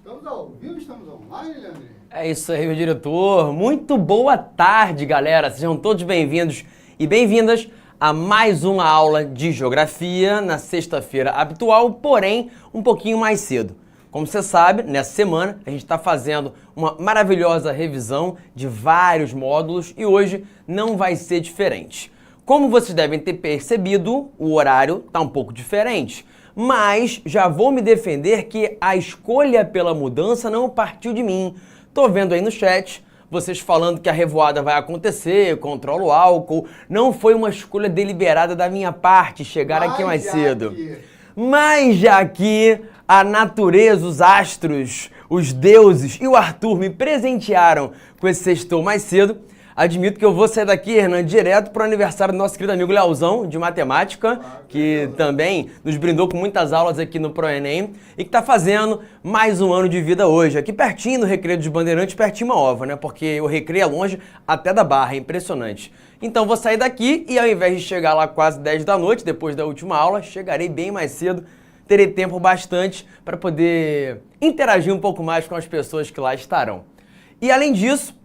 Estamos ao vivo, estamos online, Leandro? É isso aí, meu diretor. Muito boa tarde, galera. Sejam todos bem-vindos e bem-vindas a mais uma aula de geografia na sexta-feira habitual, porém um pouquinho mais cedo. Como você sabe, nessa semana a gente está fazendo uma maravilhosa revisão de vários módulos e hoje não vai ser diferente. Como vocês devem ter percebido, o horário está um pouco diferente. Mas já vou me defender que a escolha pela mudança não partiu de mim. Tô vendo aí no chat vocês falando que a revoada vai acontecer, controla o álcool. Não foi uma escolha deliberada da minha parte chegar aqui mais cedo. Mas já que a natureza, os astros, os deuses e o Arthur me presentearam com esse sextou mais cedo, admito que eu vou sair daqui, Hernan, direto para o aniversário do nosso querido amigo Leozão, de matemática, que também nos brindou com muitas aulas aqui no ProEnem e que está fazendo mais um ano de vida hoje, aqui pertinho do Recreio dos Bandeirantes, pertinho uma ova, né? Porque o Recreio é longe até da Barra, é impressionante. Então vou sair daqui e ao invés de chegar lá quase 10 da noite, depois da última aula, chegarei bem mais cedo, terei tempo bastante para poder interagir um pouco mais com as pessoas que lá estarão. E além disso,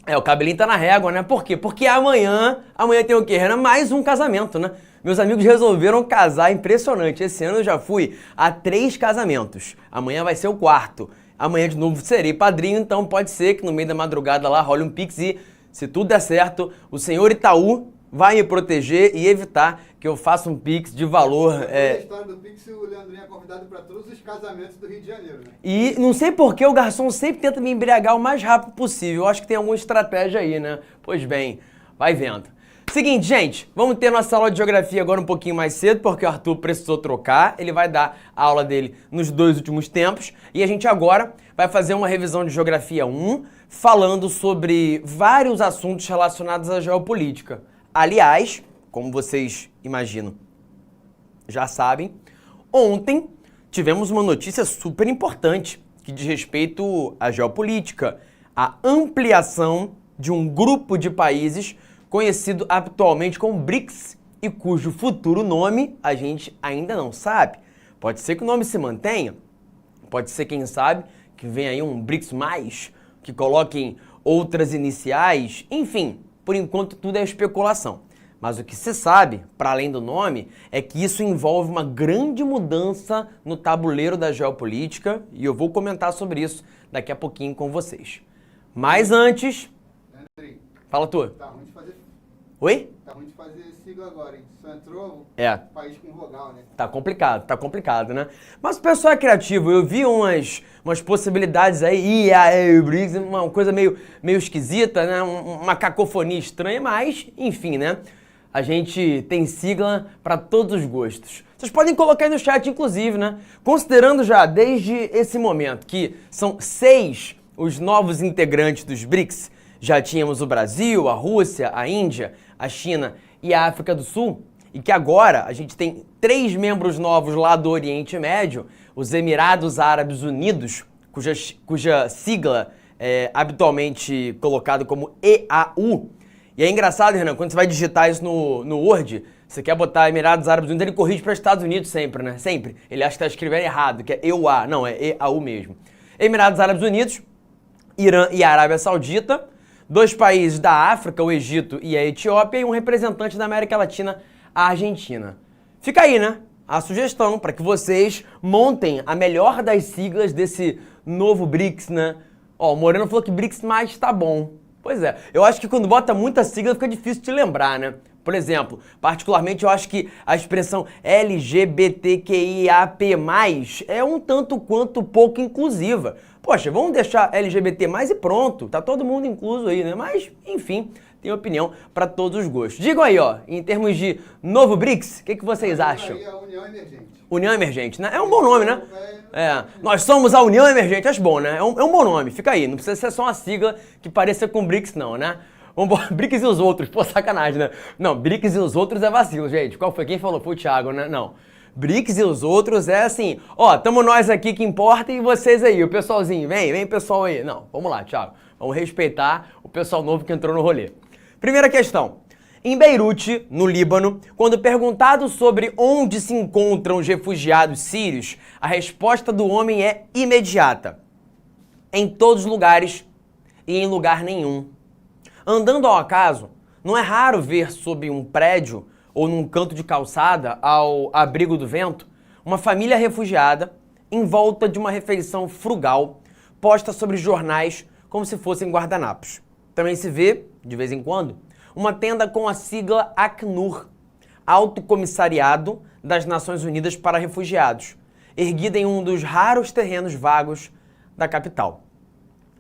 o cabelinho tá na régua, né? Por quê? Porque amanhã tem o quê, Renan? Mais um casamento, né? Meus amigos resolveram casar, impressionante. Esse ano eu já fui a 3 casamentos. Amanhã vai ser o 4º. Amanhã de novo serei padrinho, então pode ser que no meio da madrugada lá role um pix e, se tudo der certo, o senhor Itaú vai me proteger e evitar que eu faça um pix de valor. A história do pix, o Leandrinho é convidado para todos os casamentos do Rio de Janeiro, né? E não sei por que o garçom sempre tenta me embriagar o mais rápido possível. Eu acho que tem alguma estratégia aí, né? Pois bem, vai vendo. Seguinte, gente, vamos ter nossa aula de geografia agora um pouquinho mais cedo, porque o Arthur precisou trocar. Ele vai dar a aula dele nos 2 últimos tempos. E a gente agora vai fazer uma revisão de Geografia 1, falando sobre vários assuntos relacionados à geopolítica. Aliás, como vocês imaginam, já sabem, ontem tivemos uma notícia super importante que diz respeito à geopolítica, a ampliação de um grupo de países conhecido atualmente como BRICS e cujo futuro nome a gente ainda não sabe. Pode ser que o nome se mantenha, pode ser, quem sabe, que venha aí um BRICS+, que coloquem outras iniciais, enfim, por enquanto tudo é especulação. Mas o que se sabe, para além do nome, é que isso envolve uma grande mudança no tabuleiro da geopolítica e eu vou comentar sobre isso daqui a pouquinho com vocês. Mas antes... Leandrinho, Fala tu. tá ruim de fazer... Oi? Tá ruim de fazer sigla agora, hein? Só entrou país com vogal, né? Tá complicado, né? Mas o pessoal é criativo, eu vi umas possibilidades aí, BRICS, uma coisa meio esquisita, né? Uma cacofonia estranha, mas, enfim, né? A gente tem sigla para todos os gostos. Vocês podem colocar aí no chat, inclusive, né? Considerando já, desde esse momento, que são 6 os novos integrantes dos BRICS, já tínhamos o Brasil, a Rússia, a Índia, a China e a África do Sul, e que agora a gente tem 3 membros novos lá do Oriente Médio, os Emirados Árabes Unidos, cuja sigla é habitualmente colocado como EAU. E é engraçado, Renan, quando você vai digitar isso no Word, você quer botar Emirados Árabes Unidos, ele corrige para Estados Unidos sempre, né? Sempre. Ele acha que está escrevendo errado, que é EUA. Não, é EAU mesmo. Emirados Árabes Unidos, Irã e Arábia Saudita, 2 países da África, o Egito e a Etiópia, e um representante da América Latina, a Argentina. Fica aí, né? A sugestão para que vocês montem a melhor das siglas desse novo BRICS, né? Ó, o Moreno falou que BRICS+ tá bom. Pois é, eu acho que quando bota muita sigla fica difícil de lembrar, né? Por exemplo, particularmente eu acho que a expressão LGBTQIAP+, é um tanto quanto pouco inclusiva. Poxa, vamos deixar LGBT+, e pronto, tá todo mundo incluso aí, né? Mas, enfim, tem opinião para todos os gostos. Digam aí, ó, em termos de novo BRICS, o que vocês acham? Aí a União Emergente. União Emergente, né? É um bom nome, né? Nós somos a União Emergente, acho bom, né? É um bom nome, fica aí. Não precisa ser só uma sigla que pareça com BRICS, não, né? Vamos BRICS e os outros, pô, sacanagem, né? Não, BRICS e os outros é vacilo, gente. Qual foi? Quem falou? Foi o Thiago, né? Não. BRICS e os outros é assim, ó, tamo nós aqui que importa e vocês aí, o pessoalzinho, vem pessoal aí. Não, vamos lá, Thiago. Vamos respeitar o pessoal novo que entrou no rolê. Primeira questão. Em Beirute, no Líbano, quando perguntado sobre onde se encontram os refugiados sírios, a resposta do homem é imediata. em todos os lugares e em lugar nenhum. Andando ao acaso, não é raro ver sob um prédio ou num canto de calçada, ao abrigo do vento, uma família refugiada em volta de uma refeição frugal posta sobre jornais como se fossem guardanapos. Também se vê, de vez em quando, uma tenda com a sigla Acnur, Alto Comissariado das Nações Unidas para Refugiados, erguida em um dos raros terrenos vagos da capital.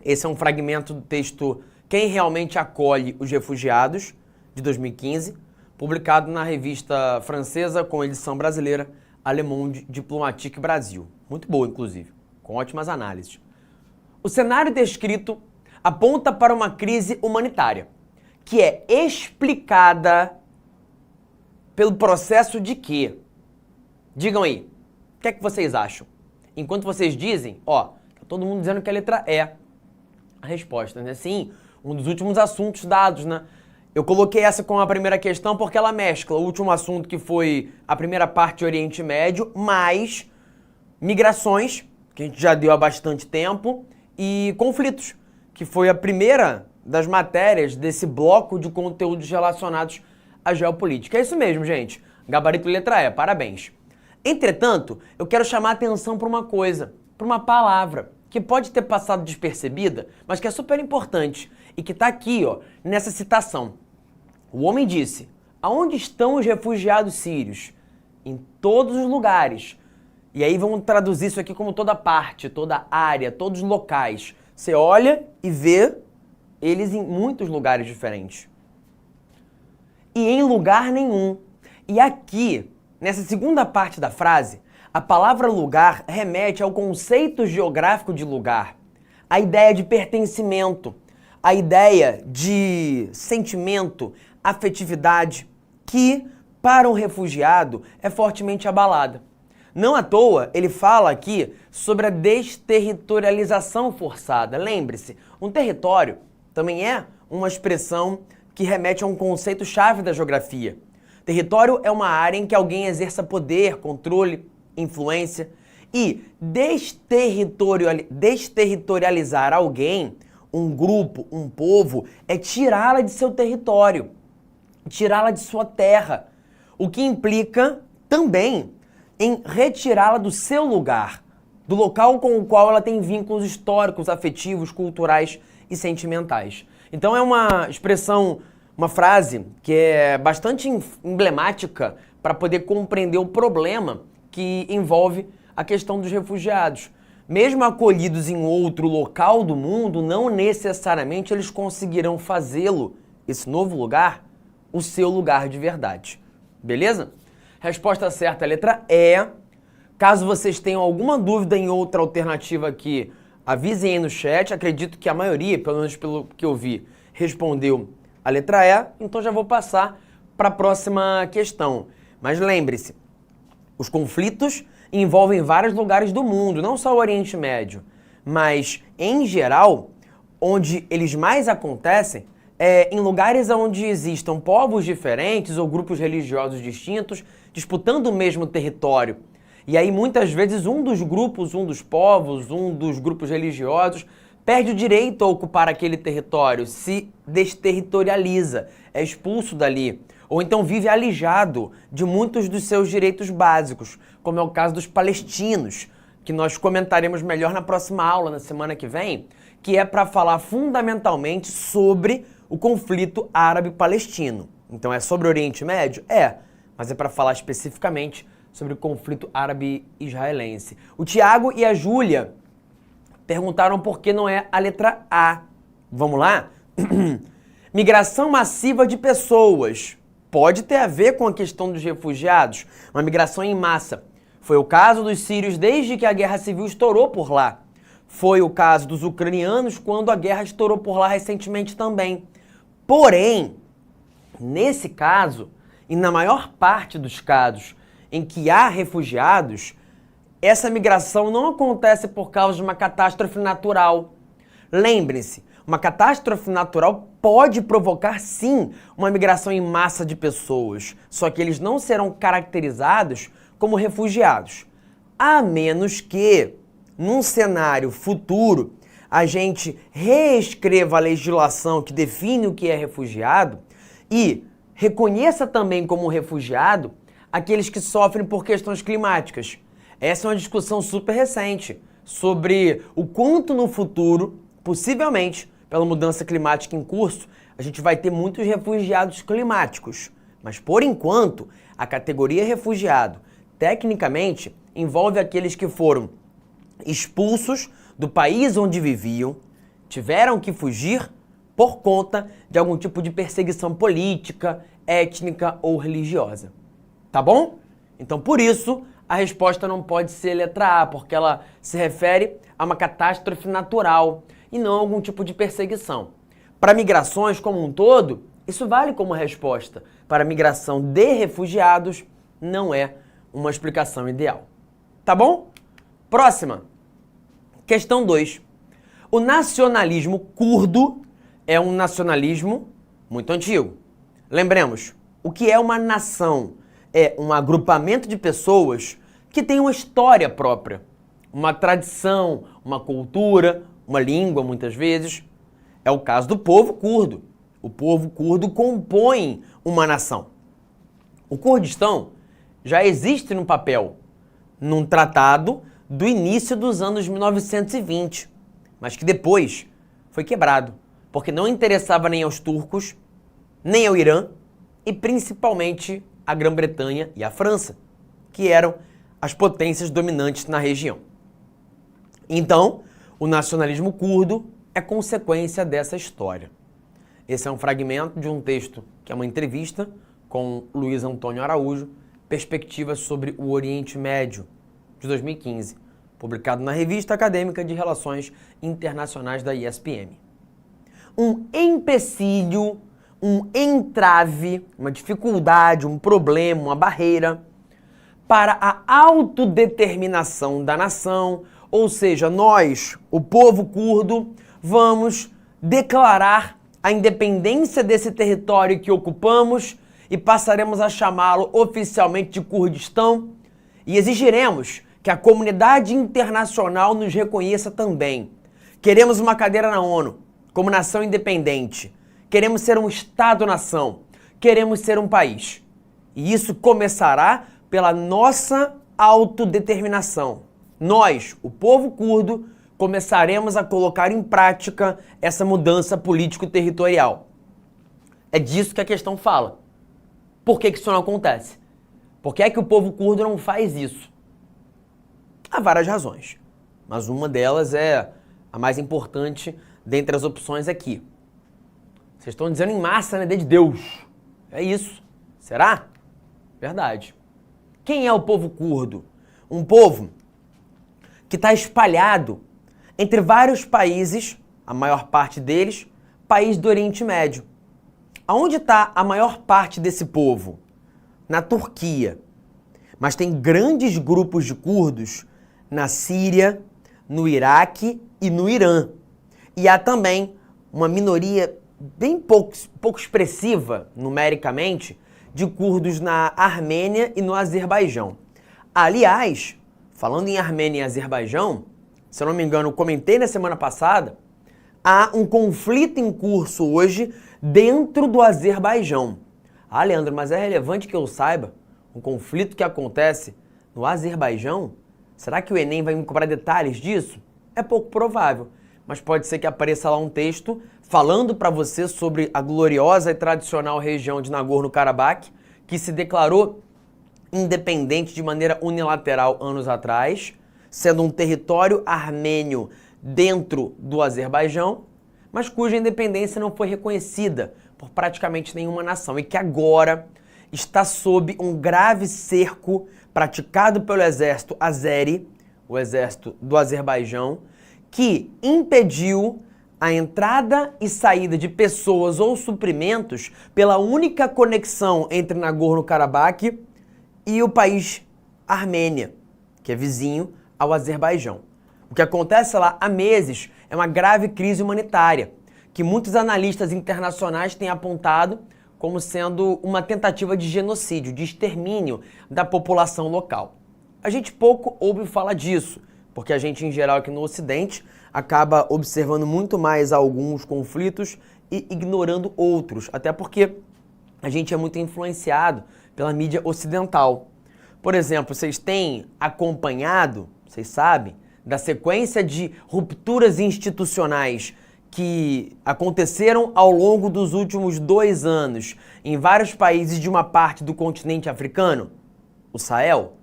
Esse é um fragmento do texto Quem Realmente Acolhe os Refugiados, de 2015, publicado na revista francesa com edição brasileira Le Monde Diplomatique Brasil. Muito boa, inclusive, com ótimas análises. O cenário descrito aponta para uma crise humanitária, que é explicada pelo processo de quê? Digam aí, o que é que vocês acham? Enquanto vocês dizem, tá todo mundo dizendo que a letra E. A resposta, né? Sim, um dos últimos assuntos dados, né? Eu coloquei essa como a primeira questão porque ela mescla o último assunto, que foi a primeira parte de Oriente Médio, mais migrações, que a gente já deu há bastante tempo, e conflitos, que foi a primeira das matérias desse bloco de conteúdos relacionados à geopolítica. É isso mesmo, gente. Gabarito letra E, parabéns. Entretanto, eu quero chamar a atenção para uma coisa, para uma palavra, que pode ter passado despercebida, mas que é super importante e que está aqui, nessa citação. O homem disse: aonde estão os refugiados sírios? Em todos os lugares. E aí vamos traduzir isso aqui como toda parte, toda área, todos os locais. Você olha e vê eles em muitos lugares diferentes. E em lugar nenhum. E aqui, nessa segunda parte da frase, a palavra lugar remete ao conceito geográfico de lugar, a ideia de pertencimento, a ideia de sentimento, afetividade, que, para um refugiado, é fortemente abalada. Não à toa, ele fala aqui sobre a desterritorialização forçada. Lembre-se, um território também é uma expressão que remete a um conceito-chave da geografia. Território é uma área em que alguém exerça poder, controle, influência. E desterritorializar alguém, um grupo, um povo, é tirá-la de seu território, tirá-la de sua terra, o que implica também em retirá-la do seu lugar, do local com o qual ela tem vínculos históricos, afetivos, culturais e sentimentais. Então é uma expressão, uma frase que é bastante emblemática para poder compreender o problema que envolve a questão dos refugiados. Mesmo acolhidos em outro local do mundo, não necessariamente eles conseguirão fazê-lo, esse novo lugar, o seu lugar de verdade. Beleza? Resposta certa é a letra E. Caso vocês tenham alguma dúvida em outra alternativa aqui, avisem aí no chat. Acredito que a maioria, pelo menos pelo que eu vi, respondeu a letra E. Então já vou passar para a próxima questão. Mas lembre-se, os conflitos envolvem vários lugares do mundo, não só o Oriente Médio. Mas, em geral, onde eles mais acontecem é em lugares onde existam povos diferentes ou grupos religiosos distintos disputando o mesmo território. E aí, muitas vezes, um dos grupos, um dos povos, um dos grupos religiosos perde o direito a ocupar aquele território, se desterritorializa, é expulso dali. Ou então vive alijado de muitos dos seus direitos básicos, como é o caso dos palestinos, que nós comentaremos melhor na próxima aula, na semana que vem, que é para falar fundamentalmente sobre o conflito árabe-palestino. Então é sobre o Oriente Médio? É, mas é para falar especificamente sobre o conflito árabe-israelense. O Tiago e a Júlia perguntaram por que não é a letra A. Vamos lá? Migração massiva de pessoas. Pode ter a ver com a questão dos refugiados, uma migração em massa. Foi o caso dos sírios desde que a guerra civil estourou por lá. Foi o caso dos ucranianos quando a guerra estourou por lá recentemente também. Porém, nesse caso, e na maior parte dos casos em que há refugiados, essa migração não acontece por causa de uma catástrofe natural. Lembrem-se, uma catástrofe natural pode provocar, sim, uma migração em massa de pessoas, só que eles não serão caracterizados como refugiados, a menos que, num cenário futuro, a gente reescreva a legislação que define o que é refugiado e reconheça também como refugiado aqueles que sofrem por questões climáticas. Essa é uma discussão super recente sobre o quanto no futuro, possivelmente, pela mudança climática em curso, a gente vai ter muitos refugiados climáticos. Mas, por enquanto, a categoria refugiado, tecnicamente, envolve aqueles que foram expulsos do país onde viviam, tiveram que fugir por conta de algum tipo de perseguição política, étnica ou religiosa. Tá bom? Então, por isso, a resposta não pode ser letra A, porque ela se refere a uma catástrofe natural e não a algum tipo de perseguição. Para migrações como um todo, isso vale como resposta. Para a migração de refugiados, não é uma explicação ideal. Tá bom? Próxima. Questão 2. O nacionalismo curdo é um nacionalismo muito antigo. Lembremos, o que é uma nação? É um agrupamento de pessoas que tem uma história própria, uma tradição, uma cultura, uma língua, muitas vezes. É o caso do povo curdo. O povo curdo compõe uma nação. O Kurdistão já existe no papel, num tratado do início dos anos 1920, mas que depois foi quebrado, porque não interessava nem aos turcos, nem ao Irã e principalmente a Grã-Bretanha e a França, que eram as potências dominantes na região. Então, o nacionalismo curdo é consequência dessa história. Esse é um fragmento de um texto que é uma entrevista com Luiz Antônio Araújo, Perspectivas sobre o Oriente Médio, de 2015, publicado na Revista Acadêmica de Relações Internacionais da ISPM. Um empecilho, um entrave, uma dificuldade, um problema, uma barreira para a autodeterminação da nação, ou seja, nós, o povo curdo, vamos declarar a independência desse território que ocupamos e passaremos a chamá-lo oficialmente de Kurdistão e exigiremos que a comunidade internacional nos reconheça também. Queremos uma cadeira na ONU como nação independente. Queremos ser um Estado-nação. Queremos ser um país. E isso começará pela nossa autodeterminação. Nós, o povo curdo, começaremos a colocar em prática essa mudança político-territorial. É disso que a questão fala. Por que isso não acontece? Por que é que o povo curdo não faz isso? Há várias razões, mas uma delas é a mais importante dentre as opções aqui. Vocês estão dizendo em massa, né? De Deus. É isso. Será? Verdade. Quem é o povo curdo? Um povo que está espalhado entre vários países, a maior parte deles, país do Oriente Médio. Aonde está a maior parte desse povo? Na Turquia. Mas tem grandes grupos de curdos na Síria, no Iraque e no Irã. E há também uma minoria bem pouco expressiva, numericamente, de curdos na Armênia e no Azerbaijão. Aliás, falando em Armênia e Azerbaijão, se eu não me engano, eu comentei na semana passada, há um conflito em curso hoje dentro do Azerbaijão. Ah, Leandro, mas é relevante que eu saiba um conflito que acontece no Azerbaijão? Será que o Enem vai me cobrar detalhes disso? É pouco provável, mas pode ser que apareça lá um texto falando para você sobre a gloriosa e tradicional região de Nagorno-Karabakh, que se declarou independente de maneira unilateral anos atrás, sendo um território armênio dentro do Azerbaijão, mas cuja independência não foi reconhecida por praticamente nenhuma nação e que agora está sob um grave cerco praticado pelo exército azeri, o exército do Azerbaijão, que impediu a entrada e saída de pessoas ou suprimentos pela única conexão entre Nagorno-Karabakh e o país Armênia, que é vizinho ao Azerbaijão. O que acontece lá há meses é uma grave crise humanitária, que muitos analistas internacionais têm apontado como sendo uma tentativa de genocídio, de extermínio da população local. A gente pouco ouve falar disso, porque a gente, em geral, aqui no Ocidente, acaba observando muito mais alguns conflitos e ignorando outros, até porque a gente é muito influenciado pela mídia ocidental. Por exemplo, vocês têm acompanhado, vocês sabem, da sequência de rupturas institucionais que aconteceram ao longo dos últimos 2 anos em vários países de uma parte do continente africano? O Sahel?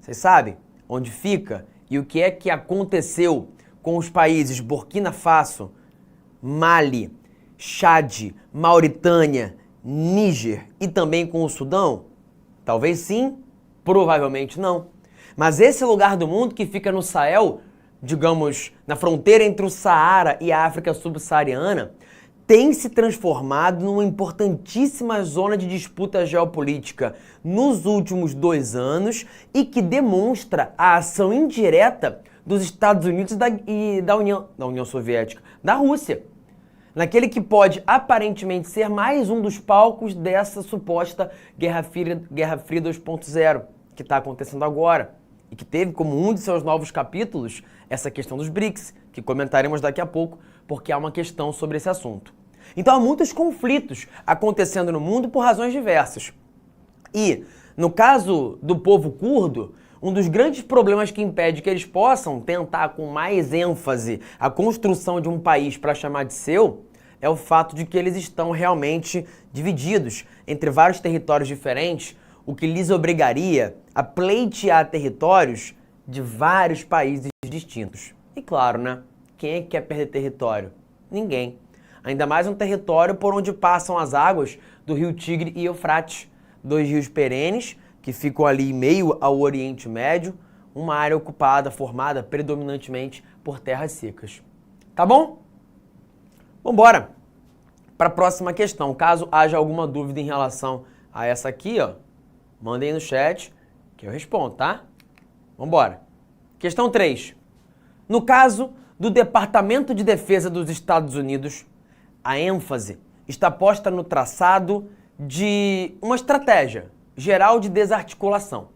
Vocês sabem onde fica e o que é que aconteceu com os países Burkina Faso, Mali, Chad, Mauritânia, Níger e também com o Sudão? Talvez sim, provavelmente não. Mas esse lugar do mundo que fica no Sahel, digamos, na fronteira entre o Saara e a África subsaariana, tem se transformado numa importantíssima zona de disputa geopolítica nos últimos 2 anos e que demonstra a ação indireta dos Estados Unidos e da União Soviética, da Rússia, naquele que pode aparentemente ser mais um dos palcos dessa suposta Guerra Fria 2.0 que está acontecendo agora e que teve como um de seus novos capítulos essa questão dos BRICS, que comentaremos daqui a pouco, porque há uma questão sobre esse assunto. Então há muitos conflitos acontecendo no mundo por razões diversas. E, no caso do povo curdo, um dos grandes problemas que impede que eles possam tentar com mais ênfase a construção de um país para chamar de seu é o fato de que eles estão realmente divididos entre vários territórios diferentes, o que lhes obrigaria a pleitear territórios de vários países distintos. E claro, né? Quem é que quer perder território? Ninguém. Ainda mais um território por onde passam as águas do rio Tigre e Eufrates, 2 rios perenes que ficam ali em meio ao Oriente Médio, uma área ocupada, formada predominantemente por terras secas. Tá bom? Vambora para a próxima questão. Caso haja alguma dúvida em relação a essa aqui, ó, mandem no chat que eu respondo, tá? Vambora. Questão 3. No caso do Departamento de Defesa dos Estados Unidos, a ênfase está posta no traçado de uma estratégia geral de desarticulação,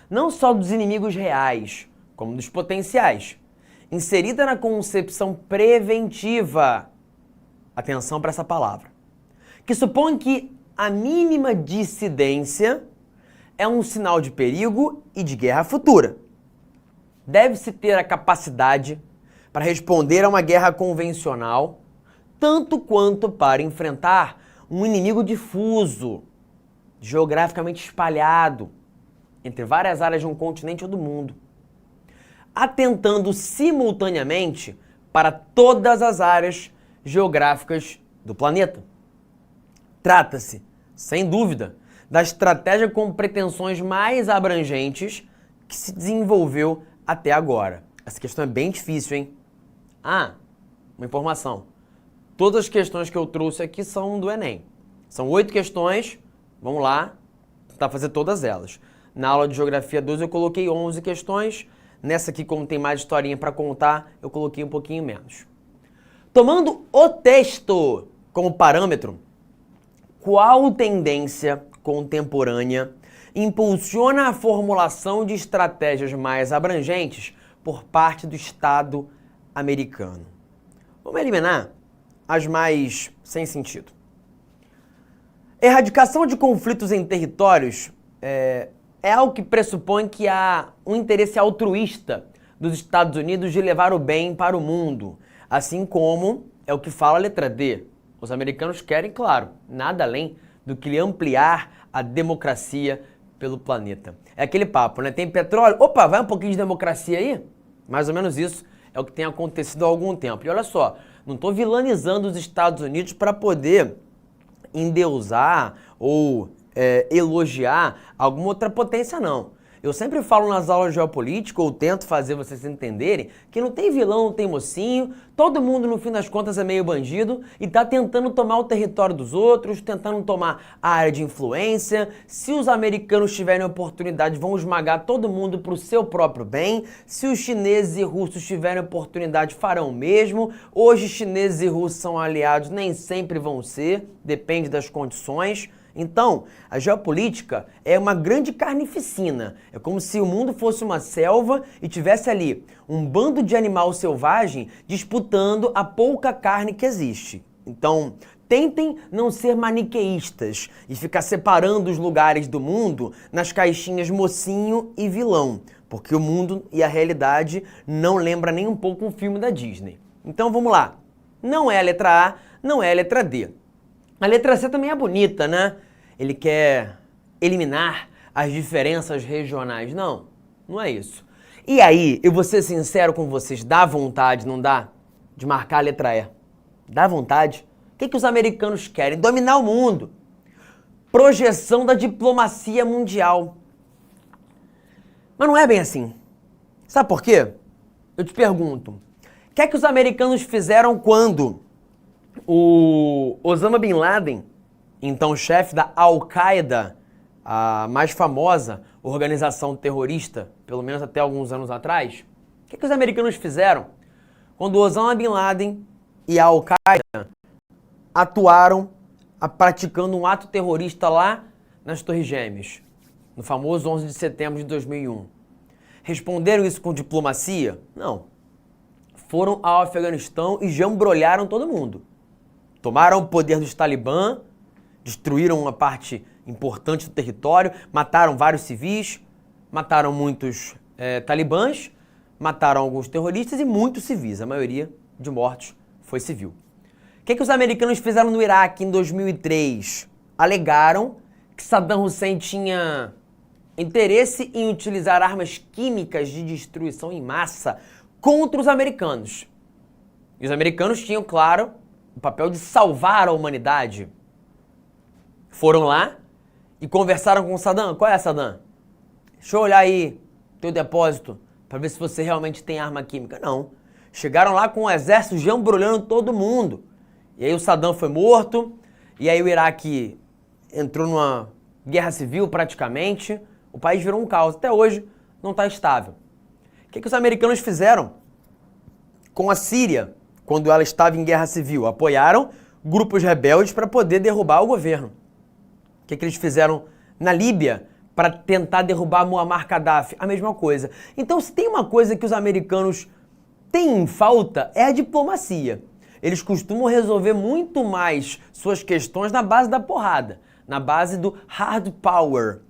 não só dos inimigos reais, como dos potenciais, inserida na concepção preventiva, atenção para essa palavra, que supõe que a mínima dissidência é um sinal de perigo e de guerra futura. Deve-se ter a capacidade para responder a uma guerra convencional, tanto quanto para enfrentar um inimigo difuso, geograficamente espalhado, entre várias áreas de um continente ou do mundo, atentando simultaneamente para todas as áreas geográficas do planeta. Trata-se, sem dúvida, da estratégia com pretensões mais abrangentes que se desenvolveu até agora. Essa questão é bem difícil, hein? Ah, uma informação. Todas as questões que eu trouxe aqui são do Enem. São 8 questões, vamos lá, tentar fazer todas elas. Na aula de Geografia 2 eu coloquei 11 questões, nessa aqui, como tem mais historinha para contar, eu coloquei um pouquinho menos. Tomando o texto como parâmetro, qual tendência contemporânea impulsiona a formulação de estratégias mais abrangentes por parte do Estado americano? Vamos eliminar as mais sem sentido. Erradicação de conflitos em territórios é algo que pressupõe que há um interesse altruísta dos Estados Unidos de levar o bem para o mundo, assim como é o que fala a letra D. Os americanos querem, claro, nada além do que ampliar a democracia pelo planeta. É aquele papo, né? Tem petróleo, opa, vai um pouquinho de democracia aí? Mais ou menos isso é o que tem acontecido há algum tempo. E olha só, não estou vilanizando os Estados Unidos para poder endeusar ou elogiar alguma outra potência, não. Eu sempre falo nas aulas de geopolítica, ou tento fazer vocês entenderem, que não tem vilão, não tem mocinho, todo mundo no fim das contas é meio bandido e tá tentando tomar o território dos outros, tentando tomar a área de influência. Se os americanos tiverem oportunidade, vão esmagar todo mundo pro seu próprio bem. Se os chineses e russos tiverem oportunidade, farão o mesmo. Hoje chineses e russos são aliados, nem sempre vão ser, depende das condições. Então, a geopolítica é uma grande carnificina. É como se o mundo fosse uma selva e tivesse ali um bando de animal selvagem disputando a pouca carne que existe. Então, tentem não ser maniqueístas e ficar separando os lugares do mundo nas caixinhas mocinho e vilão, porque o mundo e a realidade não lembra nem um pouco um filme da Disney. Então vamos lá. Não é a letra A, não é a letra D. A letra C também é bonita, né? Ele quer eliminar as diferenças regionais. Não, não é isso. E aí, eu vou ser sincero com vocês, dá vontade, não dá? De marcar a letra E. Dá vontade? O que os americanos querem? Dominar o mundo. Projeção da diplomacia mundial. Mas não é bem assim. Sabe por quê? Eu te pergunto. O que é que os americanos fizeram quando o Osama Bin Laden, então chefe da Al-Qaeda, a mais famosa organização terrorista, pelo menos até alguns anos atrás, o que é que os americanos fizeram quando o Osama Bin Laden e a Al-Qaeda atuaram praticando um ato terrorista lá nas Torres Gêmeas, no famoso 11 de setembro de 2001? Responderam isso com diplomacia? Não. Foram ao Afeganistão e jambrolharam todo mundo. Tomaram o poder dos Talibã, destruíram uma parte importante do território, mataram vários civis, mataram muitos talibãs, mataram alguns terroristas e muitos civis. A maioria de mortos foi civil. O que os americanos fizeram no Iraque em 2003? Alegaram que Saddam Hussein tinha interesse em utilizar armas químicas de destruição em massa contra os americanos. E os americanos tinham, claro, o papel de salvar a humanidade. Foram lá e conversaram com o Saddam. Qual é, Saddam? Deixa eu olhar aí teu depósito para ver se você realmente tem arma química. Não. Chegaram lá com o exército jambrolhando todo mundo. E aí o Saddam foi morto, e aí o Iraque entrou numa guerra civil praticamente. O país virou um caos. Até hoje não está estável. O que os americanos fizeram com a Síria quando ela estava em guerra civil? Apoiaram grupos rebeldes para poder derrubar o governo. O que eles fizeram na Líbia para tentar derrubar Muammar Gaddafi? A mesma coisa. Então, se tem uma coisa que os americanos têm em falta, é a diplomacia. Eles costumam resolver muito mais suas questões na base da porrada, na base do hard power.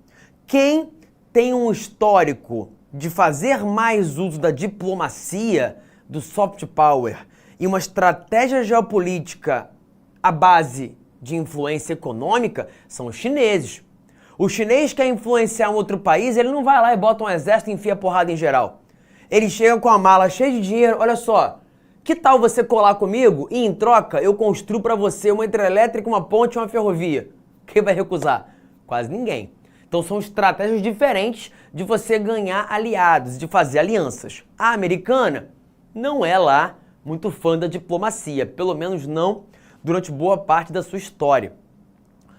Quem tem um histórico de fazer mais uso da diplomacia, do soft power e uma estratégia geopolítica à base de influência econômica são os chineses. O chinês quer influenciar um outro país, ele não vai lá e bota um exército e enfia porrada em geral. Ele chega com a mala cheia de dinheiro, olha só, que tal você colar comigo e em troca eu construo para você uma hidrelétrica, uma ponte e uma ferrovia? Quem vai recusar? Quase ninguém. Então são estratégias diferentes de você ganhar aliados, de fazer alianças. A americana não é lá muito fã da diplomacia, pelo menos não durante boa parte da sua história.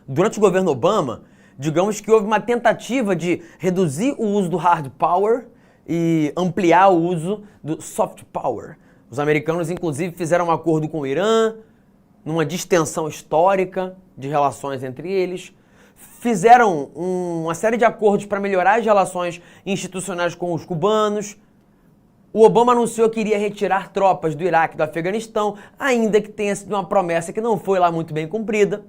Durante o governo Obama, digamos que houve uma tentativa de reduzir o uso do hard power e ampliar o uso do soft power. Os americanos, inclusive, fizeram um acordo com o Irã, numa distensão histórica de relações entre eles. Fizeram uma série de acordos para melhorar as relações institucionais com os cubanos. O Obama anunciou que iria retirar tropas do Iraque e do Afeganistão, ainda que tenha sido uma promessa que não foi lá muito bem cumprida.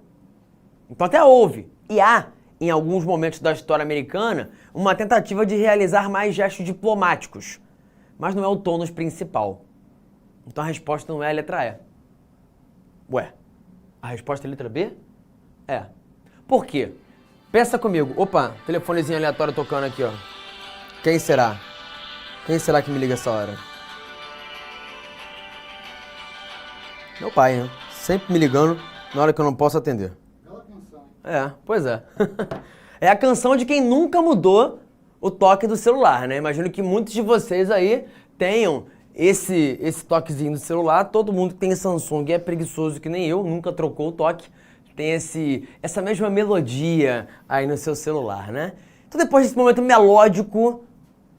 Então até houve, e há, em alguns momentos da história americana, uma tentativa de realizar mais gestos diplomáticos. Mas não é o tônus principal. Então a resposta não é a letra E. Ué, a resposta é a letra B? É. Por quê? Pensa comigo. Opa, telefonezinho aleatório tocando aqui, ó. Quem será? Quem será que me liga essa hora? Meu pai, né? Sempre me ligando na hora que eu não posso atender. Bela canção, hein? É, pois é. É a canção de quem nunca mudou o toque do celular, né? Imagino que muitos de vocês aí tenham esse toquezinho do celular. Todo mundo que tem Samsung é preguiçoso que nem eu, nunca trocou o toque. Tem essa mesma melodia aí no seu celular, né? Então depois desse momento melódico,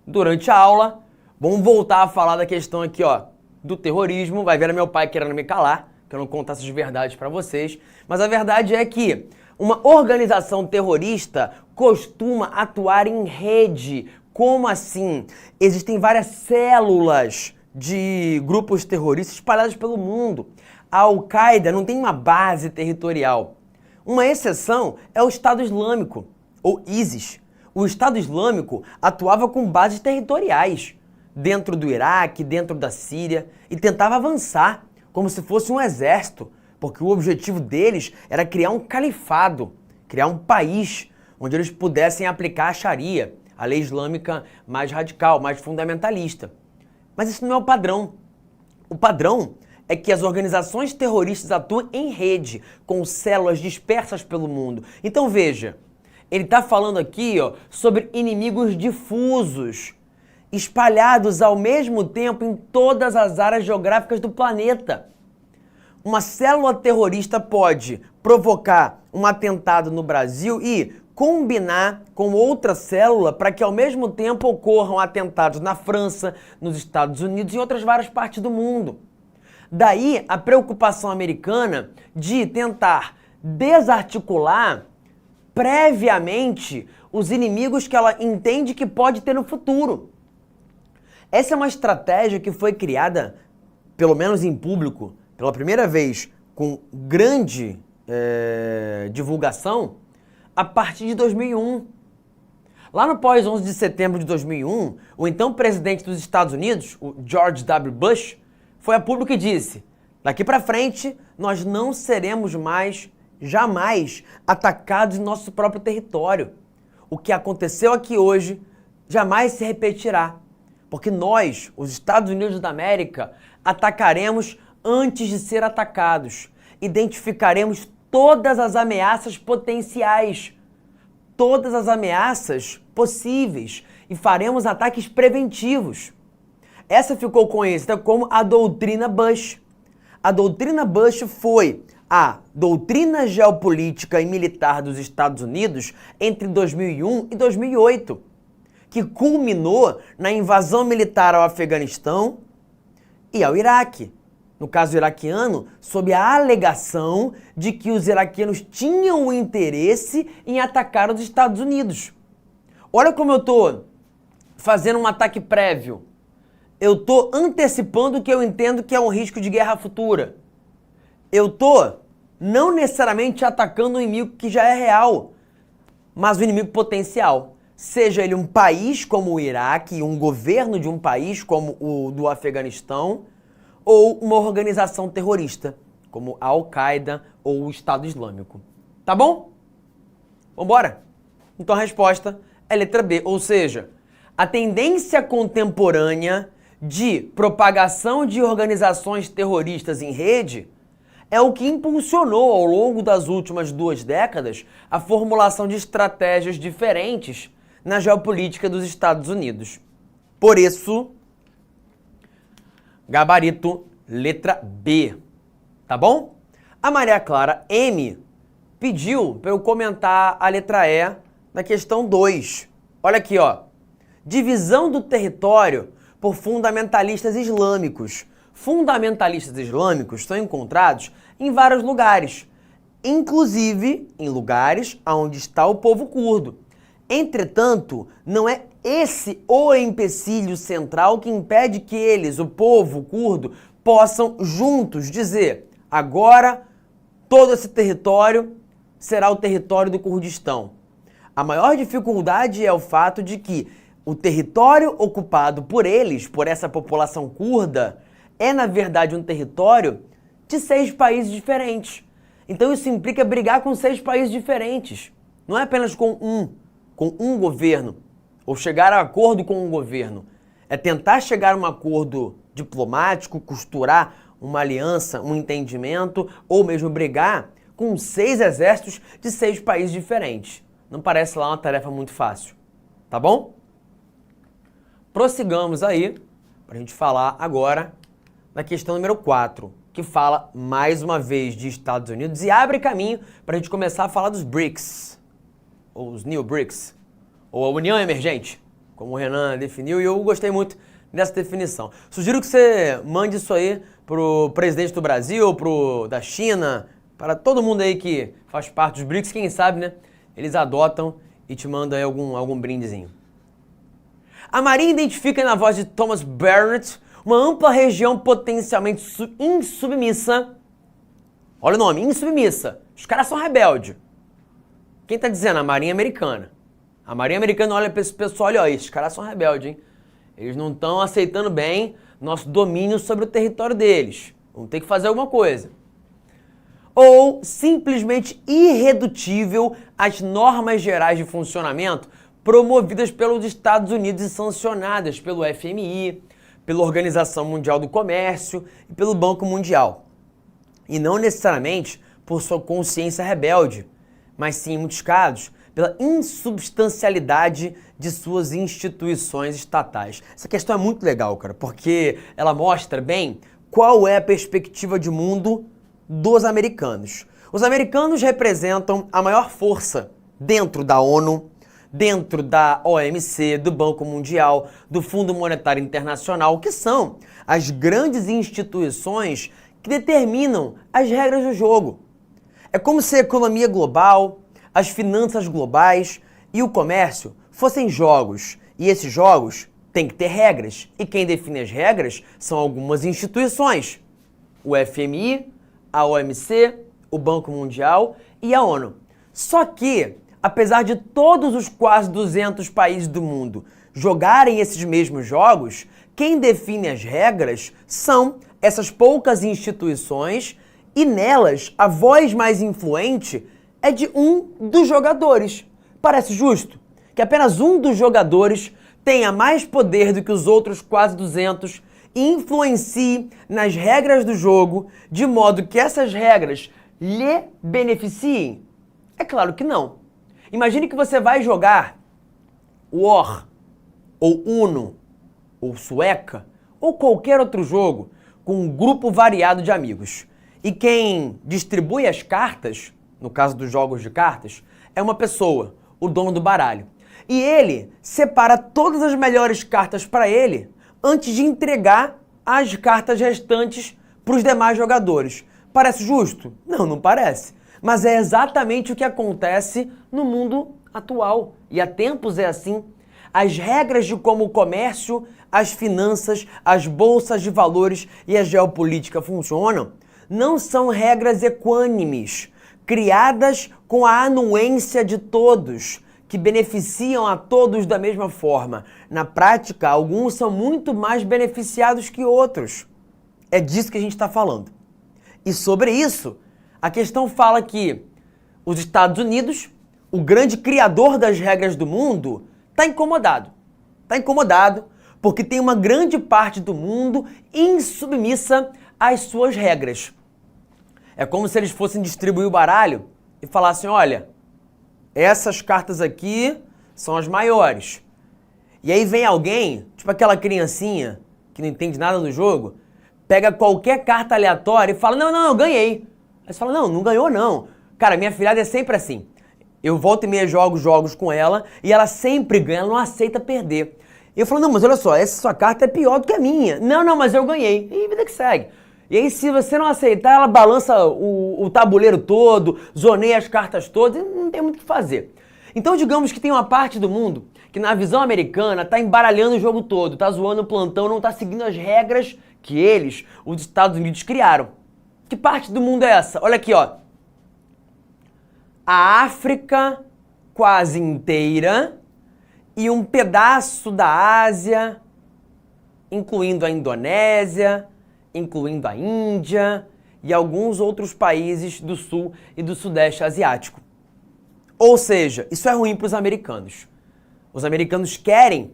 durante a aula, vamos voltar a falar da questão aqui, ó, do terrorismo. Vai ver meu pai querendo me calar, que eu não contasse as verdades pra vocês. Mas a verdade é que Uma organização terrorista costuma atuar em rede. Como assim? Existem várias células de grupos terroristas espalhados pelo mundo. A Al-Qaeda não tem uma base territorial. Uma exceção é o Estado Islâmico, ou ISIS. O Estado Islâmico atuava com bases territoriais, dentro do Iraque, dentro da Síria, e tentava avançar, como se fosse um exército, porque o objetivo deles era criar um califado, criar um país onde eles pudessem aplicar a Sharia, a lei islâmica mais radical, mais fundamentalista. Mas isso não é o padrão. O padrão é que as organizações terroristas atuam em rede, com células dispersas pelo mundo. Então veja, ele está falando aqui sobre inimigos difusos, espalhados ao mesmo tempo em todas as áreas geográficas do planeta. Uma célula terrorista pode provocar um atentado no Brasil e combinar com outra célula para que ao mesmo tempo ocorram atentados na França, nos Estados Unidos e em outras várias partes do mundo. Daí a preocupação americana de tentar desarticular previamente os inimigos que ela entende que pode ter no futuro. Essa é uma estratégia que foi criada, pelo menos em público, pela primeira vez com grande divulgação, a partir de 2001. Lá no pós-11 de setembro de 2001, o então presidente dos Estados Unidos, o George W. Bush, foi a público e disse: daqui para frente, nós não seremos mais, jamais, atacados em nosso próprio território. O que aconteceu aqui hoje jamais se repetirá, porque nós, os Estados Unidos da América, atacaremos antes de ser atacados. Identificaremos todas as ameaças potenciais, todas as ameaças possíveis e faremos ataques preventivos. Essa ficou conhecida como a doutrina Bush. A doutrina Bush foi a doutrina geopolítica e militar dos Estados Unidos entre 2001 e 2008, que culminou na invasão militar ao Afeganistão e ao Iraque. No caso iraquiano, sob a alegação de que os iraquianos tinham o interesse em atacar os Estados Unidos. Olha como eu estou fazendo um ataque prévio. Eu estou antecipando o que eu entendo que é um risco de guerra futura. Eu estou não necessariamente atacando um inimigo que já é real, mas um inimigo potencial. Seja ele um país como o Iraque, um governo de um país como o do Afeganistão, ou uma organização terrorista, como a Al-Qaeda ou o Estado Islâmico. Tá bom? Vambora? Então a resposta é letra B, ou seja, a tendência contemporânea de propagação de organizações terroristas em rede é o que impulsionou ao longo das últimas 2 décadas a formulação de estratégias diferentes na geopolítica dos Estados Unidos. Por isso, gabarito letra B, tá bom? A Maria Clara M pediu para eu comentar a letra E na questão 2. Olha aqui, ó. Divisão do território por fundamentalistas islâmicos. Fundamentalistas islâmicos são encontrados em vários lugares, inclusive em lugares onde está o povo curdo. Entretanto, não é esse o empecilho central que impede que eles, o povo curdo, possam juntos dizer: agora todo esse território será o território do Kurdistão. A maior dificuldade é o fato de que o território ocupado por eles, por essa população curda, é na verdade um território de 6 países diferentes. Então isso implica brigar com 6 países diferentes. Não é apenas com um governo, ou chegar a acordo com um governo. É tentar chegar a um acordo diplomático, costurar uma aliança, um entendimento, ou mesmo brigar com 6 exércitos de 6 países diferentes. Não parece lá uma tarefa muito fácil, tá bom? Prossigamos aí, para a gente falar agora na questão número 4, que fala mais uma vez de Estados Unidos e abre caminho para a gente começar a falar dos BRICS, ou os New BRICS, ou a União Emergente, como o Renan definiu, e eu gostei muito dessa definição. Sugiro que você mande isso aí pro presidente do Brasil, da China, Para todo mundo aí que faz parte dos BRICS, quem sabe, né? Eles adotam e te mandam aí algum brindezinho. A Marinha identifica na voz de Thomas Barnett uma ampla região potencialmente insubmissa. Olha o nome, insubmissa. Os caras são rebeldes. Quem tá dizendo? A Marinha Americana. A Marinha Americana olha para esse pessoal e olha, ó, esses caras são rebeldes, hein? Eles não estão aceitando bem nosso domínio sobre o território deles. Vamos ter que fazer alguma coisa. Ou simplesmente irredutível às normas gerais de funcionamento promovidas pelos Estados Unidos e sancionadas pelo FMI, pela Organização Mundial do Comércio e pelo Banco Mundial. E não necessariamente por sua consciência rebelde, mas sim, em muitos casos, pela insubstancialidade de suas instituições estatais. Essa questão é muito legal, cara, porque ela mostra bem qual é a perspectiva de mundo dos americanos. Os americanos representam a maior força dentro da ONU, dentro da OMC, do Banco Mundial, do Fundo Monetário Internacional, que são as grandes instituições que determinam as regras do jogo. É como se a economia global, as finanças globais e o comércio fossem jogos, e esses jogos têm que ter regras, e quem define as regras são algumas instituições, o FMI, a OMC, o Banco Mundial e a ONU. Só que, apesar de todos os quase 200 países do mundo jogarem esses mesmos jogos, quem define as regras são essas poucas instituições e nelas a voz mais influente é de um dos jogadores. Parece justo que apenas um dos jogadores tenha mais poder do que os outros quase 200 e influencie nas regras do jogo de modo que essas regras lhe beneficiem? É claro que não. Imagine que você vai jogar War, ou Uno, ou Sueca, ou qualquer outro jogo com um grupo variado de amigos. E quem distribui as cartas, no caso dos jogos de cartas, é uma pessoa, o dono do baralho. E ele separa todas as melhores cartas para ele antes de entregar as cartas restantes para os demais jogadores. Parece justo? Não, não parece. Mas é exatamente o que acontece no mundo atual. E há tempos é assim. As regras de como o comércio, as finanças, as bolsas de valores e a geopolítica funcionam não são regras equânimes, criadas com a anuência de todos, que beneficiam a todos da mesma forma. Na prática, alguns são muito mais beneficiados que outros. É disso que a gente está falando. E sobre isso, a questão fala que os Estados Unidos, o grande criador das regras do mundo, está incomodado. Está incomodado porque tem uma grande parte do mundo insubmissa às suas regras. É como se eles fossem distribuir o baralho e falassem, olha, essas cartas aqui são as maiores. E aí vem alguém, tipo aquela criancinha que não entende nada do jogo, pega qualquer carta aleatória e fala, não, eu ganhei. Aí você fala, não ganhou não. Cara, minha filhada é sempre assim. Eu volto e meia jogo jogos com ela e ela sempre ganha, ela não aceita perder. E eu falo, não, mas olha só, essa sua carta é pior do que a minha. Não, mas eu ganhei. E vida que segue. E aí, se você não aceitar, ela balança o tabuleiro todo, zoneia as cartas todas, e não tem muito o que fazer. Então, digamos que tem uma parte do mundo que, na visão americana, está embaralhando o jogo todo, está zoando o plantão, não está seguindo as regras que eles, os Estados Unidos, criaram. Que parte do mundo é essa? Olha aqui, ó. A África quase inteira e um pedaço da Ásia, incluindo a Indonésia, incluindo a Índia e alguns outros países do sul e do sudeste asiático. Ou seja, isso é ruim para os americanos. Os americanos querem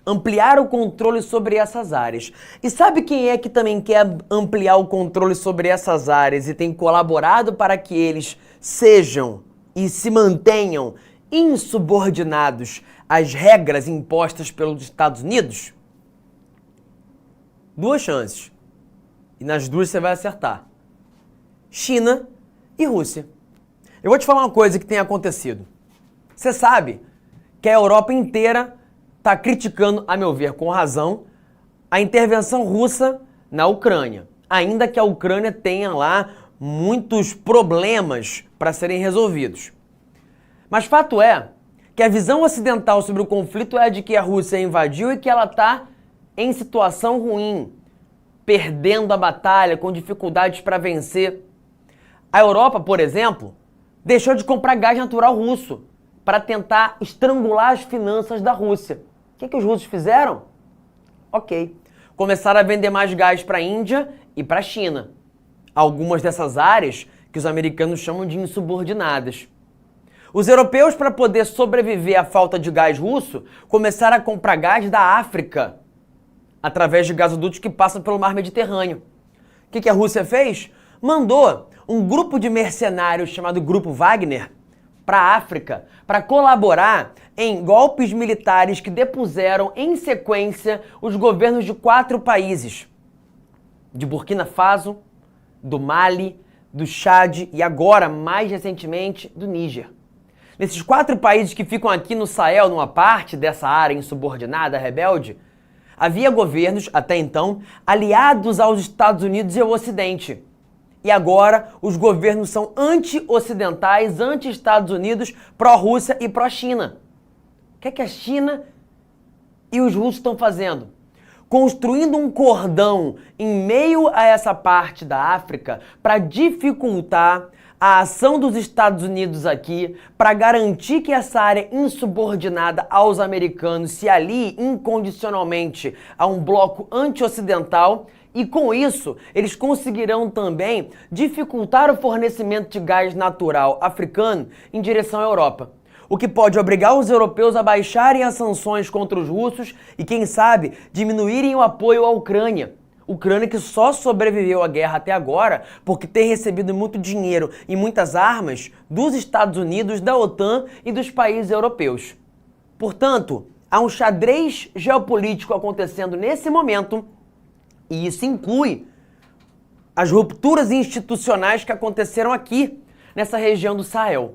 ampliar o controle sobre essas áreas. E sabe quem é que também quer ampliar o controle sobre essas áreas e tem colaborado para que eles sejam e se mantenham insubordinados às regras impostas pelos Estados Unidos? Duas chances. E nas duas você vai acertar. China e Rússia. Eu vou te falar uma coisa que tem acontecido. Você sabe que a Europa inteira está criticando, a meu ver, com razão, a intervenção russa na Ucrânia. Ainda que a Ucrânia tenha lá muitos problemas para serem resolvidos. Mas fato é que a visão ocidental sobre o conflito é a de que a Rússia invadiu e que ela está em situação ruim, perdendo a batalha, com dificuldades para vencer. A Europa, por exemplo, deixou de comprar gás natural russo para tentar estrangular as finanças da Rússia. O que os russos fizeram? Ok. Começaram a vender mais gás para a Índia e para a China. Algumas dessas áreas que os americanos chamam de insubordinadas. Os europeus, para poder sobreviver à falta de gás russo, começaram a comprar gás da África através de gasodutos que passam pelo mar Mediterrâneo. O que a Rússia fez? Mandou um grupo de mercenários chamado Grupo Wagner para a África para colaborar em golpes militares que depuseram em sequência os governos de 4 países: de Burkina Faso, do Mali, do Chad e agora, mais recentemente, do Níger. Nesses 4 países que ficam aqui no Sahel, numa parte dessa área insubordinada, rebelde, havia governos, até então, aliados aos Estados Unidos e ao Ocidente. E agora os governos são anti-ocidentais, anti-Estados Unidos, pró-Rússia e pró-China. O que a China e os russos estão fazendo? Construindo um cordão em meio a essa parte da África para dificultar a ação dos Estados Unidos aqui, para garantir que essa área insubordinada aos americanos se alie incondicionalmente a um bloco anti-ocidental. E com isso, eles conseguirão também dificultar o fornecimento de gás natural africano em direção à Europa. O que pode obrigar os europeus a baixarem as sanções contra os russos e, quem sabe, diminuírem o apoio à Ucrânia. Ucrânia que só sobreviveu à guerra até agora porque tem recebido muito dinheiro e muitas armas dos Estados Unidos, da OTAN e dos países europeus. Portanto, há um xadrez geopolítico acontecendo nesse momento. E isso inclui as rupturas institucionais que aconteceram aqui, nessa região do Sahel.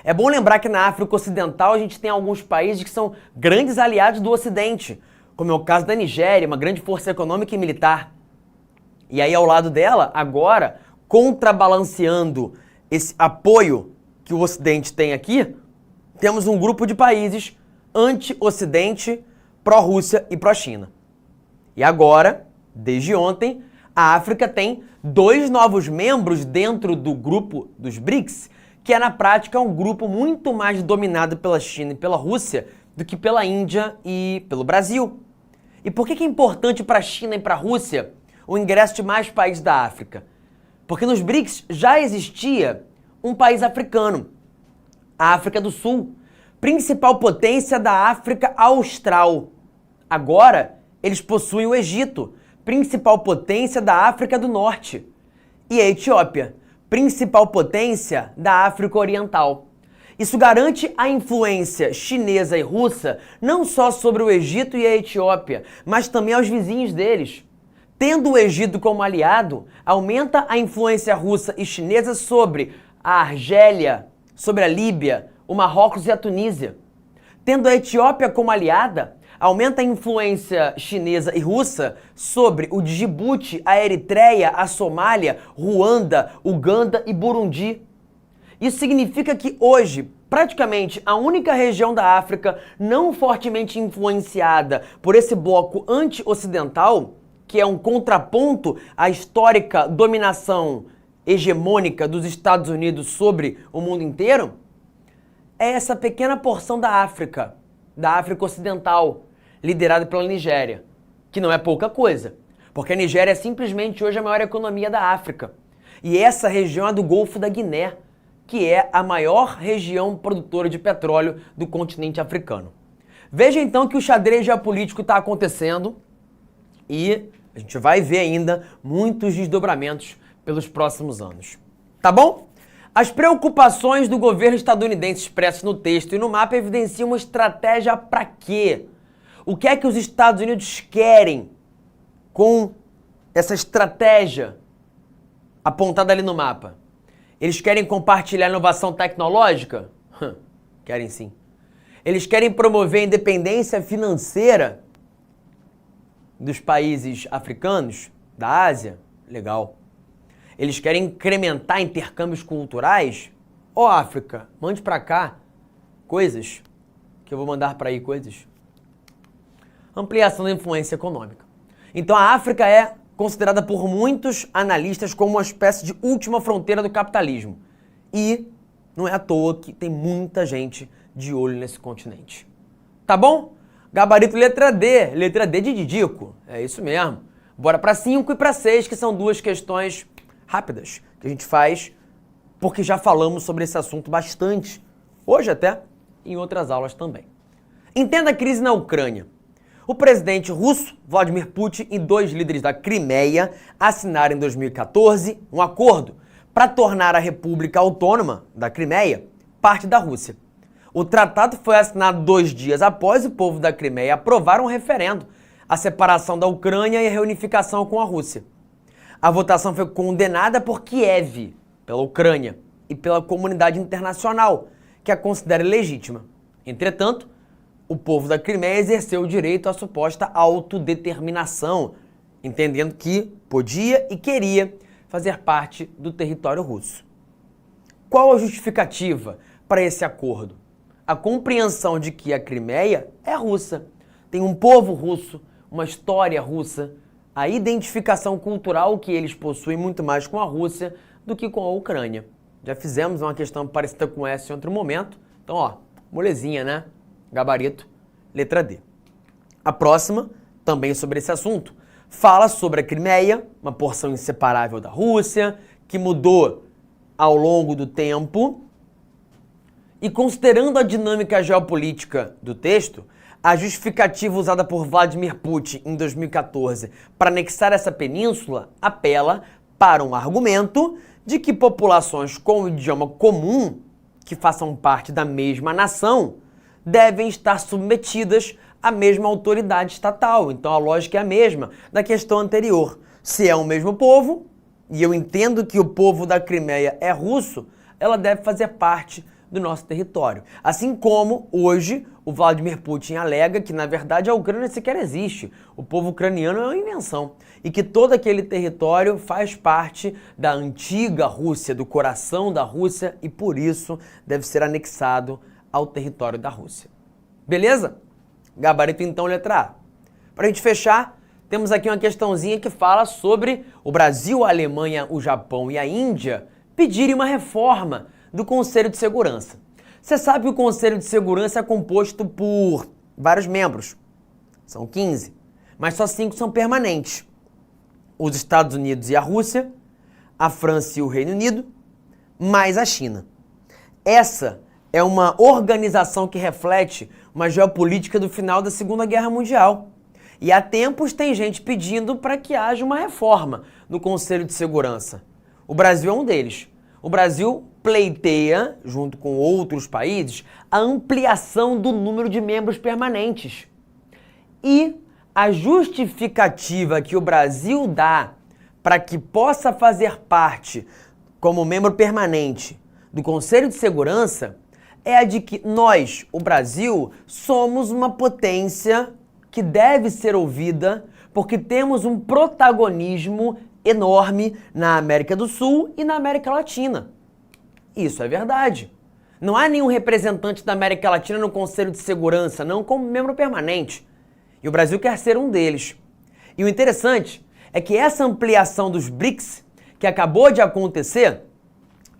É bom lembrar que na África Ocidental a gente tem alguns países que são grandes aliados do Ocidente, como é o caso da Nigéria, uma grande força econômica e militar. E aí ao lado dela, agora, contrabalanceando esse apoio que o Ocidente tem aqui, temos um grupo de países anti-Ocidente, pró-Rússia e pró-China. E agora, desde ontem, a África tem 2 novos membros dentro do grupo dos BRICS, que é na prática um grupo muito mais dominado pela China e pela Rússia do que pela Índia e pelo Brasil. E por que é importante para a China e para a Rússia o ingresso de mais países da África? Porque nos BRICS já existia um país africano, a África do Sul, principal potência da África Austral. Agora, eles possuem o Egito, principal potência da África do Norte, e a Etiópia, principal potência da África Oriental. Isso garante a influência chinesa e russa não só sobre o Egito e a Etiópia, mas também aos vizinhos deles. Tendo o Egito como aliado, aumenta a influência russa e chinesa sobre a Argélia, sobre a Líbia, o Marrocos e a Tunísia. Tendo a Etiópia como aliada, aumenta a influência chinesa e russa sobre o Djibouti, a Eritreia, a Somália, Ruanda, Uganda e Burundi. Isso significa que hoje, praticamente a única região da África não fortemente influenciada por esse bloco anti-ocidental, que é um contraponto à histórica dominação hegemônica dos Estados Unidos sobre o mundo inteiro, é essa pequena porção da África Ocidental, liderada pela Nigéria, que não é pouca coisa, porque a Nigéria é simplesmente hoje a maior economia da África. E essa região é do Golfo da Guiné, que é a maior região produtora de petróleo do continente africano. Veja então que o xadrez geopolítico está acontecendo e a gente vai ver ainda muitos desdobramentos pelos próximos anos. Tá bom? As preocupações do governo estadunidense expressas no texto e no mapa evidenciam uma estratégia para quê? O que é que os Estados Unidos querem com essa estratégia apontada ali no mapa? Eles querem compartilhar inovação tecnológica? Querem sim. Eles querem promover a independência financeira dos países africanos, da Ásia? Legal. Eles querem incrementar intercâmbios culturais. Ó, África, mande pra cá coisas que eu vou mandar pra aí coisas. Ampliação da influência econômica. Então a África é considerada por muitos analistas como uma espécie de última fronteira do capitalismo. E não é à toa que tem muita gente de olho nesse continente. Tá bom? Gabarito letra D de Didico. É isso mesmo. Bora para 5 e para 6, que são duas questões rápidas que a gente faz porque já falamos sobre esse assunto bastante, hoje até, em outras aulas também. Entenda a crise na Ucrânia. O presidente russo, Vladimir Putin, e 2 líderes da Crimeia assinaram em 2014 um acordo para tornar a República Autônoma da Crimeia parte da Rússia. O tratado foi assinado 2 dias após o povo da Crimeia aprovar um referendo, a separação da Ucrânia e a reunificação com a Rússia. A votação foi condenada por Kiev, pela Ucrânia, e pela comunidade internacional, que a considera legítima. Entretanto, o povo da Crimeia exerceu o direito à suposta autodeterminação, entendendo que podia e queria fazer parte do território russo. Qual a justificativa para esse acordo? A compreensão de que a Crimeia é russa, tem um povo russo, uma história russa, a identificação cultural que eles possuem muito mais com a Rússia do que com a Ucrânia. Já fizemos uma questão parecida com essa em outro momento. Então, ó, molezinha, né? Gabarito, letra D. A próxima, também sobre esse assunto, fala sobre a Crimeia, uma porção inseparável da Rússia, que mudou ao longo do tempo. E considerando a dinâmica geopolítica do texto, a justificativa usada por Vladimir Putin em 2014 para anexar essa península apela para um argumento de que populações com um idioma comum, que façam parte da mesma nação, devem estar submetidas à mesma autoridade estatal. Então a lógica é a mesma da questão anterior. Se é o mesmo povo, e eu entendo que o povo da Crimeia é russo, ela deve fazer parte do nosso território. Assim como, hoje, o Vladimir Putin alega que, na verdade, a Ucrânia sequer existe. O povo ucraniano é uma invenção. E que todo aquele território faz parte da antiga Rússia, do coração da Rússia, e por isso deve ser anexado ao território da Rússia. Beleza? Gabarito, então, letra A. Para a gente fechar, temos aqui uma questãozinha que fala sobre o Brasil, a Alemanha, o Japão e a Índia pedirem uma reforma do Conselho de Segurança. Você sabe que o Conselho de Segurança é composto por vários membros. São 15, mas só 5 são permanentes. Os Estados Unidos e a Rússia, a França e o Reino Unido, mais a China. Essa é uma organização que reflete uma geopolítica do final da Segunda Guerra Mundial. E há tempos tem gente pedindo para que haja uma reforma no Conselho de Segurança. O Brasil é um deles. O Brasil pleiteia, junto com outros países, a ampliação do número de membros permanentes. E a justificativa que o Brasil dá para que possa fazer parte, como membro permanente, do Conselho de Segurança é a de que nós, o Brasil, somos uma potência que deve ser ouvida porque temos um protagonismo enorme na América do Sul e na América Latina. Isso é verdade. Não há nenhum representante da América Latina no Conselho de Segurança, não como membro permanente. E o Brasil quer ser um deles. E o interessante é que essa ampliação dos BRICS, que acabou de acontecer,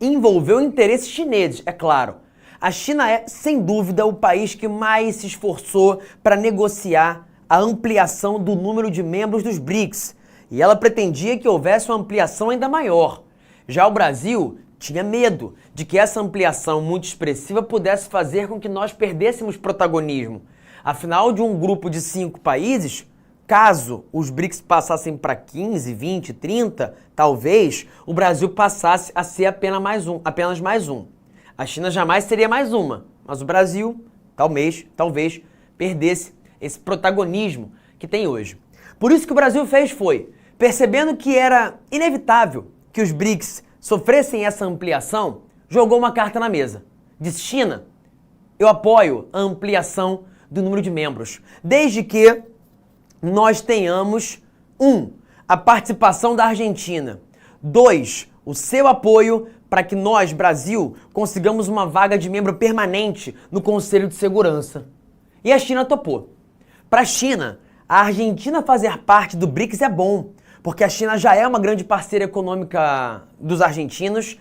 envolveu interesses chineses, é claro. A China é, sem dúvida, o país que mais se esforçou para negociar a ampliação do número de membros dos BRICS. E ela pretendia que houvesse uma ampliação ainda maior. Já o Brasil tinha medo de que essa ampliação muito expressiva pudesse fazer com que nós perdêssemos protagonismo. Afinal, de um grupo de 5 países, caso os BRICS passassem para 15, 20, 30, talvez o Brasil passasse a ser apenas mais um. A China jamais seria mais uma, mas o Brasil, talvez perdesse esse protagonismo que tem hoje. Por isso que o Brasil fez foi, percebendo que era inevitável que os BRICS sofressem essa ampliação, jogou uma carta na mesa. Disse: China, eu apoio a ampliação do número de membros, desde que nós tenhamos, a participação da Argentina, 2, o seu apoio para que nós, Brasil, consigamos uma vaga de membro permanente no Conselho de Segurança. E a China topou. Para a China, a Argentina fazer parte do BRICS é bom, porque a China já é uma grande parceira econômica dos argentinos.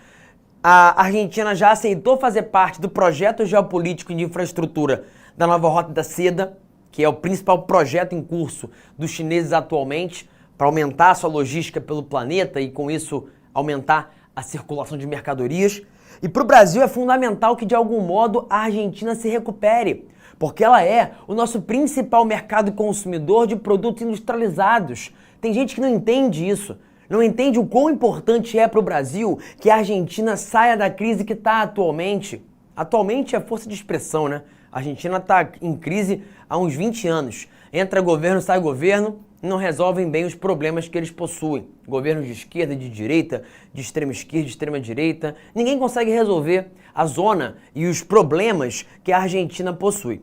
A Argentina já aceitou fazer parte do projeto geopolítico de infraestrutura da Nova Rota da Seda, que é o principal projeto em curso dos chineses atualmente, para aumentar a sua logística pelo planeta e, com isso, aumentar a circulação de mercadorias. E para o Brasil é fundamental que, de algum modo, a Argentina se recupere, porque ela é o nosso principal mercado consumidor de produtos industrializados. Tem gente que não entende isso, não entende o quão importante é para o Brasil que a Argentina saia da crise que está atualmente. Atualmente é força de expressão, né? A Argentina está em crise há uns 20 anos. Entra governo, sai governo, e não resolvem bem os problemas que eles possuem. Governos de esquerda, de direita, de extrema esquerda, de extrema direita. Ninguém consegue resolver a zona e os problemas que a Argentina possui.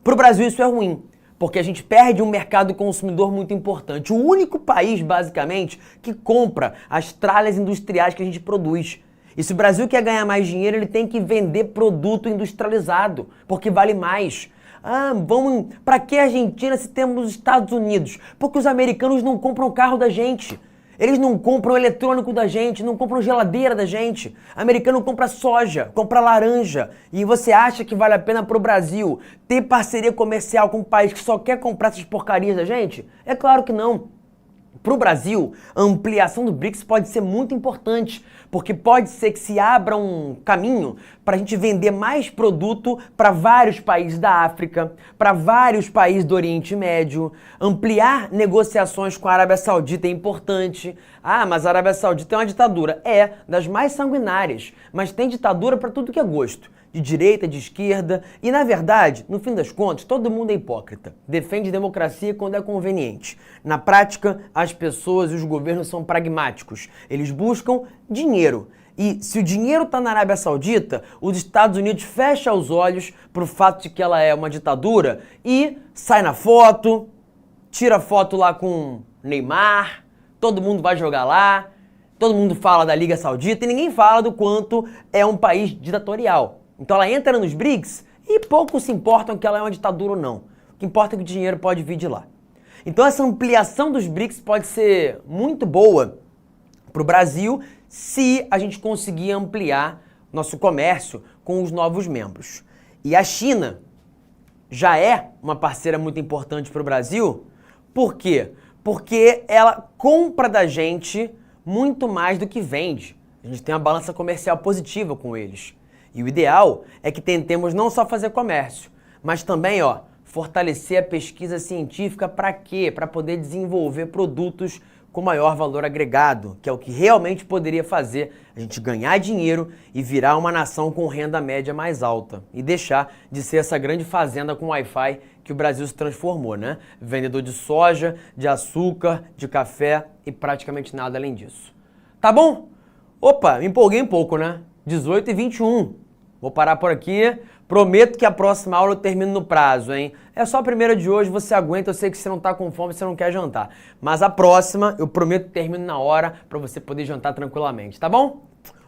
Para o Brasil isso é ruim, porque a gente perde um mercado consumidor muito importante. O único país, basicamente, que compra as tralhas industriais que a gente produz. E se o Brasil quer ganhar mais dinheiro, ele tem que vender produto industrializado, porque vale mais. Para que a Argentina se temos os Estados Unidos? Porque os americanos não compram carro da gente. Eles não compram eletrônico da gente, não compram geladeira da gente. O americano compra soja, compra laranja. E você acha que vale a pena pro Brasil ter parceria comercial com um país que só quer comprar essas porcarias da gente? É claro que não. Para o Brasil, a ampliação do BRICS pode ser muito importante, porque pode ser que se abra um caminho para a gente vender mais produto para vários países da África, para vários países do Oriente Médio. Ampliar negociações com a Arábia Saudita é importante. Mas a Arábia Saudita é uma ditadura. É, das mais sanguinárias, mas tem ditadura para tudo que é gosto. De direita, de esquerda, e na verdade, no fim das contas, todo mundo é hipócrita. Defende democracia quando é conveniente. Na prática, as pessoas e os governos são pragmáticos. Eles buscam dinheiro. E se o dinheiro está na Arábia Saudita, os Estados Unidos fecham os olhos para o fato de que ela é uma ditadura e sai na foto, tira foto lá com Neymar, todo mundo vai jogar lá, todo mundo fala da Liga Saudita e ninguém fala do quanto é um país ditatorial. Então ela entra nos BRICS e poucos se importam que ela é uma ditadura ou não. O que importa é que o dinheiro pode vir de lá. Então essa ampliação dos BRICS pode ser muito boa para o Brasil se a gente conseguir ampliar nosso comércio com os novos membros. E a China já é uma parceira muito importante para o Brasil. Por quê? Porque ela compra da gente muito mais do que vende. A gente tem uma balança comercial positiva com eles. E o ideal é que tentemos não só fazer comércio, mas também, fortalecer a pesquisa científica para quê? Para poder desenvolver produtos com maior valor agregado, que é o que realmente poderia fazer a gente ganhar dinheiro e virar uma nação com renda média mais alta e deixar de ser essa grande fazenda com Wi-Fi que o Brasil se transformou, né? Vendedor de soja, de açúcar, de café e praticamente nada além disso. Tá bom? Opa, me empolguei um pouco, né? 18h21. Vou parar por aqui. Prometo que a próxima aula eu termino no prazo, hein? É só a primeira de hoje, você aguenta. Eu sei que você não tá com fome, você não quer jantar. Mas a próxima, eu prometo que termino na hora para você poder jantar tranquilamente, tá bom?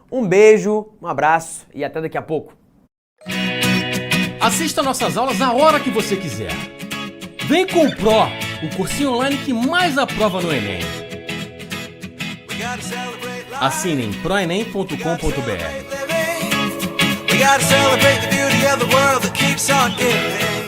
Um beijo, um abraço e até daqui a pouco. Assista nossas aulas a hora que você quiser. Vem com o Pro, o cursinho online que mais aprova no Enem. Assine em proenem.com.br. We gotta celebrate the beauty of the world that keeps on giving.